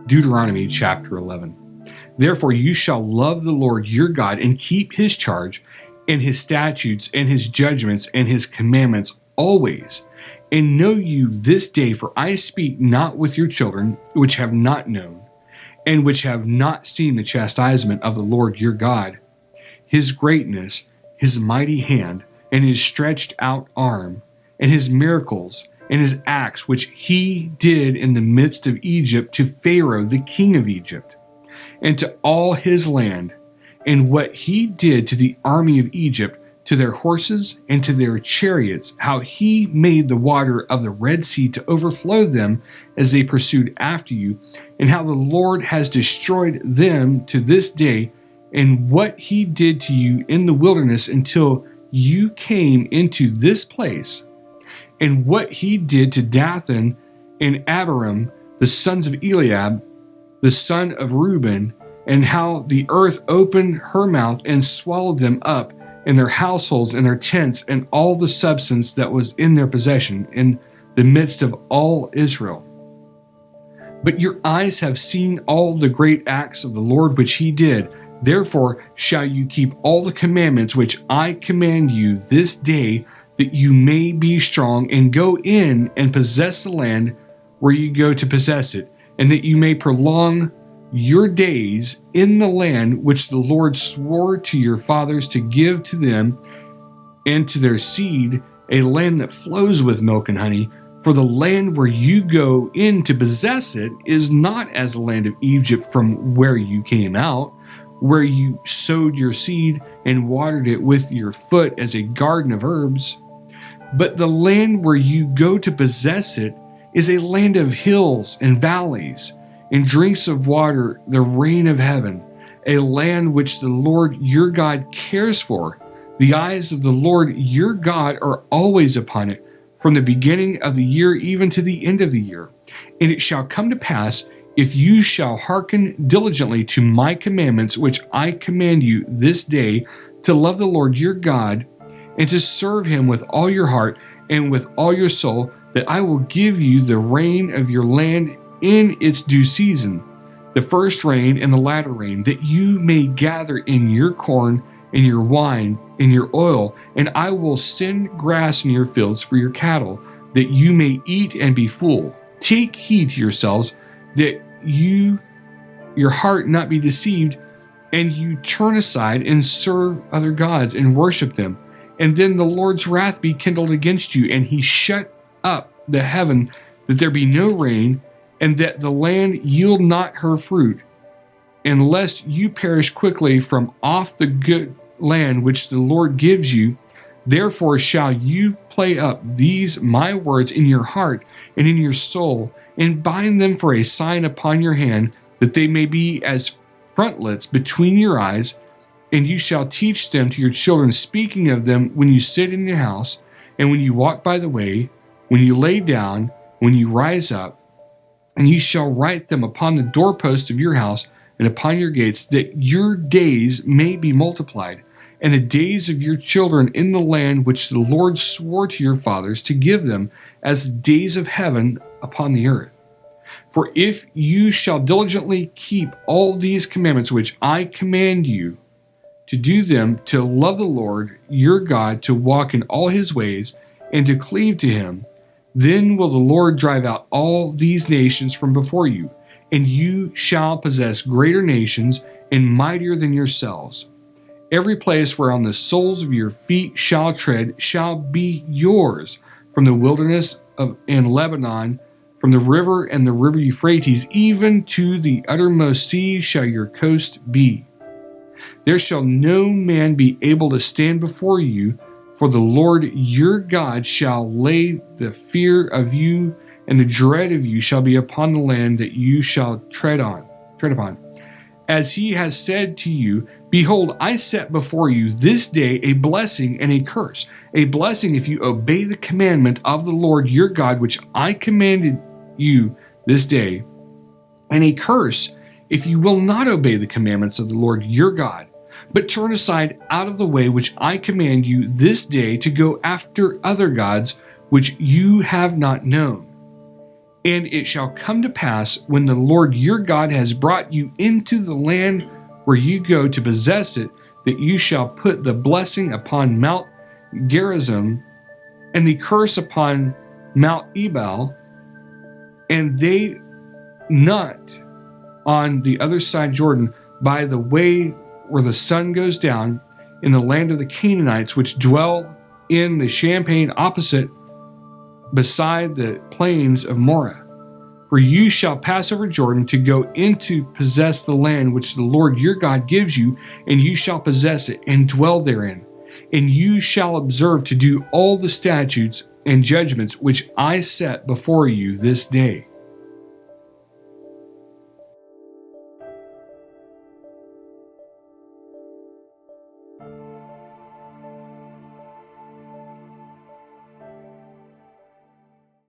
Deuteronomy Chapter 11. Therefore you shall love the Lord your God and keep his charge and his statutes and his judgments and his commandments always. And know you this day, for I speak not with your children, which have not known, and which have not seen the chastisement of the Lord your God, his greatness, his mighty hand, and his stretched out arm, and his miracles, and his acts which he did in the midst of Egypt to Pharaoh the king of Egypt, and to all his land, and what he did to the army of Egypt, to their horses and to their chariots, how he made the water of the Red Sea to overflow them as they pursued after you, and how the Lord has destroyed them to this day, and what he did to you in the wilderness until you came into this place, and what he did to Dathan and Abiram, the sons of Eliab, the son of Reuben, and how the earth opened her mouth and swallowed them up, and their households and their tents, and all the substance that was in their possession in the midst of all Israel. But your eyes have seen all the great acts of the Lord which he did. Therefore shall you keep all the commandments which I command you this day, that you may be strong, and go in and possess the land where you go to possess it, and that you may prolong your days in the land which the Lord swore to your fathers to give to them and to their seed, a land that flows with milk and honey. For the land where you go in to possess it is not as the land of Egypt from where you came out, where you sowed your seed and watered it with your foot as a garden of herbs. But the land where you go to possess it is a land of hills and valleys, and drinks of water, the rain of heaven, a land which the Lord your God cares for. The eyes of the Lord your God are always upon it, from the beginning of the year even to the end of the year. And it shall come to pass, if you shall hearken diligently to my commandments which I command you this day, to love the Lord your God, and to serve him with all your heart and with all your soul, that I will give you the rain of your land in its due season, the first rain and the latter rain, that you may gather in your corn and your wine and your oil, and I will send grass in your fields for your cattle, that you may eat and be full. Take heed to yourselves, that your heart not be deceived, and you turn aside and serve other gods and worship them. And then the Lord's wrath be kindled against you, and he shut up the heaven, that there be no rain, and that the land yield not her fruit, unless you perish quickly from off the good land which the Lord gives you. Therefore shall you play up these my words in your heart and in your soul, and bind them for a sign upon your hand, that they may be as frontlets between your eyes. And you shall teach them to your children, speaking of them when you sit in your house, and when you walk by the way, when you lay down, when you rise up. And you shall write them upon the doorpost of your house and upon your gates, that your days may be multiplied, and the days of your children in the land which the Lord swore to your fathers to give them, as the days of heaven upon the earth. For if you shall diligently keep all these commandments which I command you, to do them, to love the Lord your God, to walk in all his ways, and to cleave to him, then will the Lord drive out all these nations from before you, and you shall possess greater nations and mightier than yourselves. Every place whereon the soles of your feet shall tread shall be yours, from the wilderness and Lebanon, from the river and the river Euphrates, even to the uttermost sea shall your coast be. There shall no man be able to stand before you, for the Lord your God shall lay the fear of you, and the dread of you shall be upon the land that you shall tread upon. As he has said to you, behold, I set before you this day a blessing and a curse. A blessing if you obey the commandment of the Lord your God, which I commanded you this day, and a curse if you will not obey the commandments of the Lord your God, but turn aside out of the way which I command you this day, to go after other gods which you have not known. And it shall come to pass, when the Lord your God has brought you into the land where you go to possess it, that you shall put the blessing upon Mount Gerizim, and the curse upon Mount Ebal, and they not on the other side Jordan, by the way where the sun goes down, in the land of the Canaanites, which dwell in the champaign opposite, beside the plains of Moreh. For you shall pass over Jordan to go in to possess the land which the Lord your God gives you, and you shall possess it and dwell therein. And you shall observe to do all the statutes and judgments which I set before you this day.